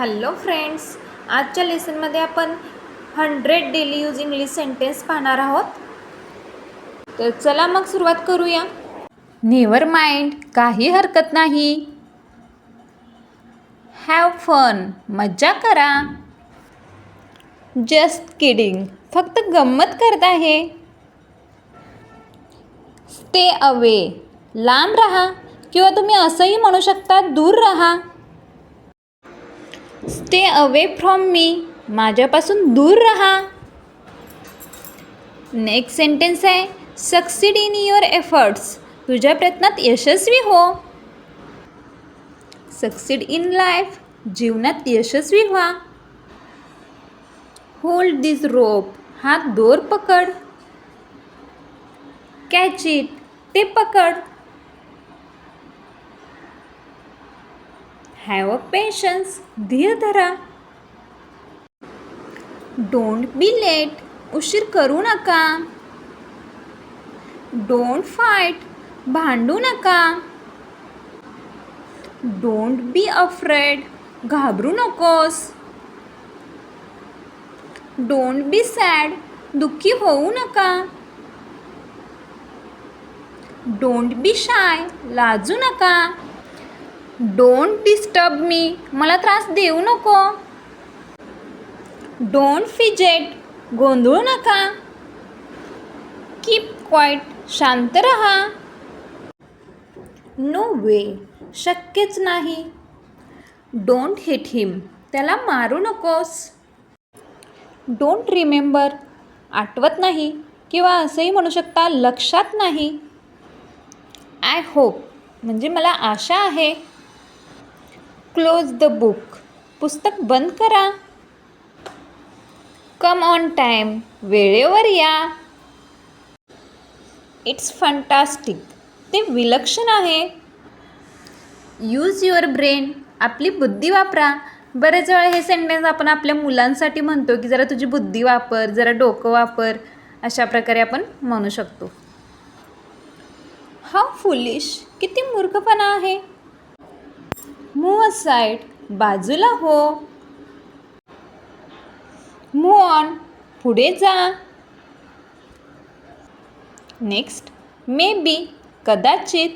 Hello friends, आजच्या लेसनमध्ये आपण 100 daily use English sentence पाहणार आहोत. तर चला मग सुरुवात करूया. नेव्हर माइंड, काही हरकत नाही. हॅव फन, मज्जा करा. जस्ट किडिंग, फक्त गंमत करत आहे. स्टे अवे, लांब राहा, किंवा तुम्ही असंही म्हणू शकता दूर राहा. स्टे अवे फ्रॉम मी, माझ्यापासून दूर राहा. नेक्स्ट सेंटेन्स आहे सक्सीड इन युअर एफर्ट्स, तुझ्या प्रयत्नात यशस्वी हो. सक्सीड इन लाईफ, जीवनात यशस्वी व्हा. होल्ड दिस रोप, हा दोर पकड. कॅच इट, ते पकड. हॅव अ पेशन्स, धीर धरा. डोंट बी लेट, उशीर करू नका. डोंट फाईट, भांडू नका. डोंट बी अफ्रेड, घाबरू नकोस. डोंट बी सॅड, दुःखी होऊ नका. डोंट बी शाय, लाजू नका. डोंट डिस्टर्ब मी, मला त्रास देऊ नको. डोंट फिजेट, गोंधळू नका. कीप क्वाईट, शांत रहा. नो वे, शक्यच नाही. डोंट हिट हिम, त्याला मारू नकोस. डोंट रिमेंबर, आठवत नाही, किंवा असंही म्हणू शकता लक्षात नाही. आय होप, म्हणजे मला आशा आहे. क्लोज द बुक, पुस्तक बंद करा. कम ऑन टाईम, वेळेवर या. इट्स फंटास्टिक, ते विलक्षण आहे. यूज युअर ब्रेन, आपली बुद्धी वापरा. बरेच वेळा हे सेंटेन्स आपण आपल्या मुलांसाठी म्हणतो की जरा तुझी बुद्धी वापर, जरा डोकं वापर, अशा प्रकारे आपण म्हणू शकतो. हाऊ फुलिश, किती मूर्खपणा आहे. मूव्ह असाइड, बाजूला हो. मूव्ह ऑन, पुढे जा. नेक्स्ट, मे बी, कदाचित.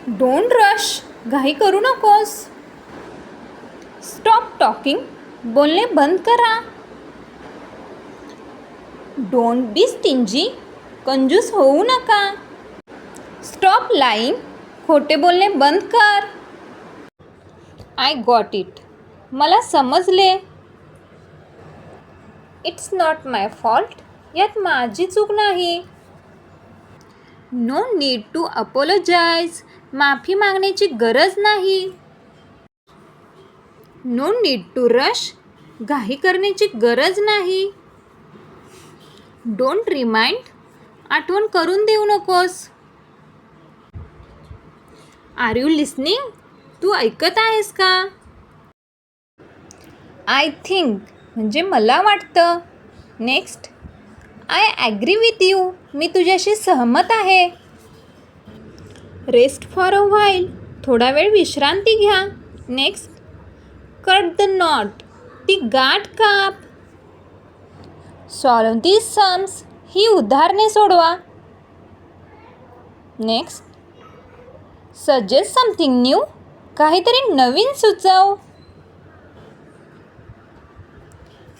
डोंट रश, घाई करू नकोस. स्टॉप टॉकिंग, बोलणे बंद करा. डोंट बी स्टिंजी, कंजूस होऊ नका. स्टॉप लाईंग, खोटे बोलणे बंद कर. आय गॉट इट, मला समजले. इट्स नॉट माय फॉल्ट, यात माझी चूक नाही. नो नीड टू अपोलोजाइज, माफी मागण्याची गरज नाही. नो नीड टू रश, घाई करण्याची गरज नाही. डोंट रिमाइंड, आठवण करून देऊ नकोस. आर यू लिसनिंग, तू ऐकत आहेस का. आय थिंक, म्हणजे मला वाटतं. Next, I agree with you, मी तुझ्याशी सहमत आहे. रेस्ट फॉर अ व्हाईल, थोडा वेळ विश्रांती घ्या. नेक्स्ट, कट द नॉट, ती गाठ काप. सॉल्व दीज सम्स, ही उदाहरणे सोडवा. नेक्स्ट, सजेस्ट समथिंग न्यू, काहीतरी नवीन सुचव.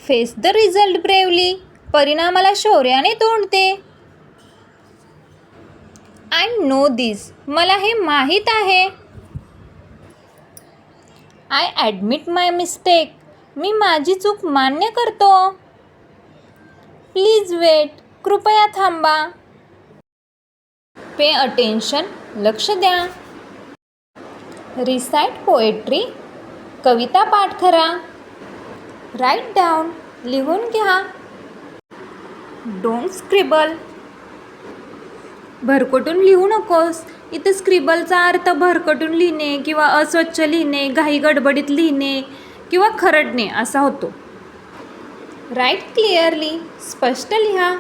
फेस द रिझल्ट ब्रेवली, परिणामाला शौर्याने तोंड दे. आय नो दिस, मला हे माहीत आहे. आय ॲडमिट माय मिस्टेक, मी माझी चूक मान्य करतो. प्लीज वेट, कृपया थांबा. पे अटेन्शन, लक्ष द्या. रिसाइट पोएट्री, कविता पाठ करा. राईट डाऊन, लिहून घ्या. डोंट स्क्रिबल, भरकटून लिहू नकोस. इथं स्क्रिबलचा अर्थ भरकटून लिहिणे किंवा अस्वच्छ लिहिणे, घाई गडबडीत लिहिणे किंवा खरडणे असा होतो. राईट क्लिअरली, स्पष्ट लिहा.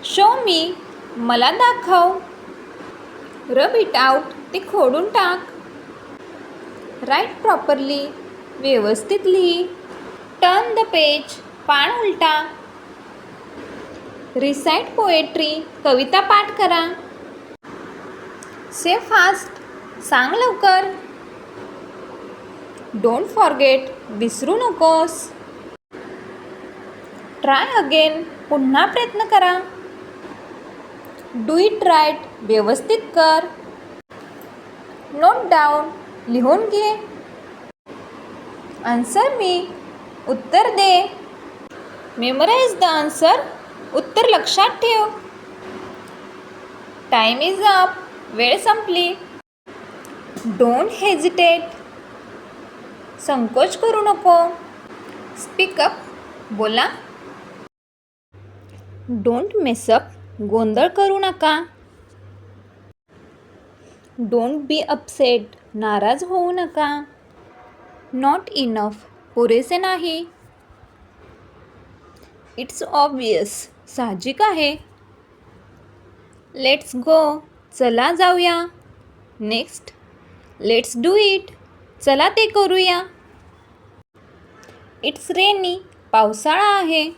शो मी, मला दाखव. रब इट आउट, ते खोडून टाक. राईट प्रॉपरली, व्यवस्थित लिही. टर्न द पेज, पान उलटा. रिसाइट पोएट्री, कविता पाठ करा. से फास्ट, सांग लवकर. डोंट फॉरगेट, विसरू नकोस. ट्राय अगेन, पुन्हा प्रयत्न करा. डू इट राईट, व्यवस्थित कर. नोट डाऊन, लिहून घे. आन्सर मी, उत्तर दे. मेमोराइज द आन्सर, उत्तर लक्षात ठेव. टाईम इज अप, वेळ संपली. डोंट हेजिटेट, संकोच करू नको. स्पीक अप, बोला. डोंट मेस अप, गोंधळ करू नका. डोंट बी अपसेट, नाराज होऊ नका. नॉट इनफ, पुरेसे नाही. इट्स ऑब्वियस, साहजिक आहे. लेट्स गो, चला जाऊया. नेक्स्ट, लेट्स डू इट, चला ते करूया. इट्स रेनी, पावसाळा आहे.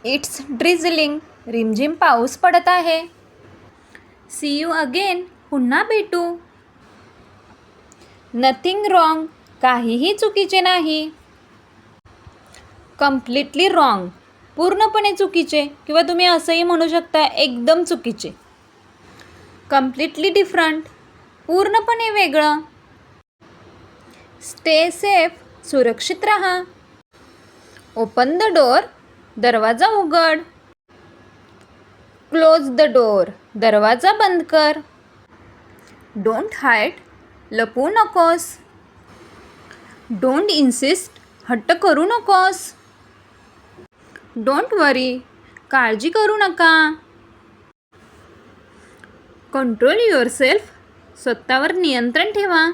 इट्स ड्रिझलिंग, रिमझिम पाऊस पडत आहे. सी यू अगेन, पुन्हा भेटू. नथिंग रॉंग, काहीही चुकीचे नाही. कम्प्लिटली रॉंग, पूर्णपणे चुकीचे, किंवा तुम्ही असंही म्हणू शकता एकदम चुकीचे. कम्प्लिटली डिफरंट, पूर्णपणे वेगळं. स्टे सेफ, सुरक्षित राहा. ओपन द डोअर, दरवाजा उघड. क्लोज द डोअर, दरवाजा बंद कर. डोंट हाईड, लपवू नकोस. डोंट इन्सिस्ट, हट्ट करू नकोस. डोंट वरी, काळजी करू नका. कंट्रोल युअरसेल्फ, स्वतःवर नियंत्रण ठेवा.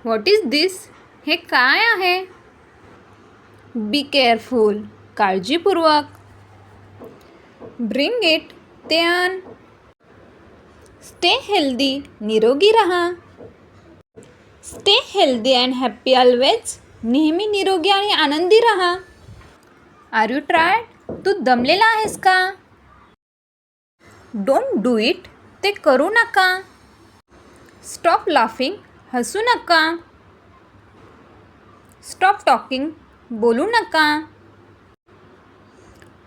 व्हॉट इज दिस, हे काय आहे? बी केअरफुल, काळजीपूर्वक. ब्रिंग इट, ते आण. स्टे हेल्दी, निरोगी राहा. Stay healthy and happy always, नेहमी निरोगी आणि आनंदी राहा. आर यू ट्रायड, तू दमलेला आहेस का? डोंट डू इट, ते करू नका. स्टॉप लाफिंग, हसू नका. स्टॉप टॉकिंग, बोलू नका.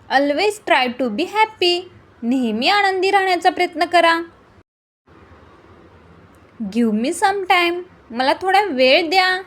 Always try to be happy, नेहमी आनंदी राहण्याचा प्रयत्न करा. गिव्ह मी सम टाईम, मला थोडा वेळ द्या.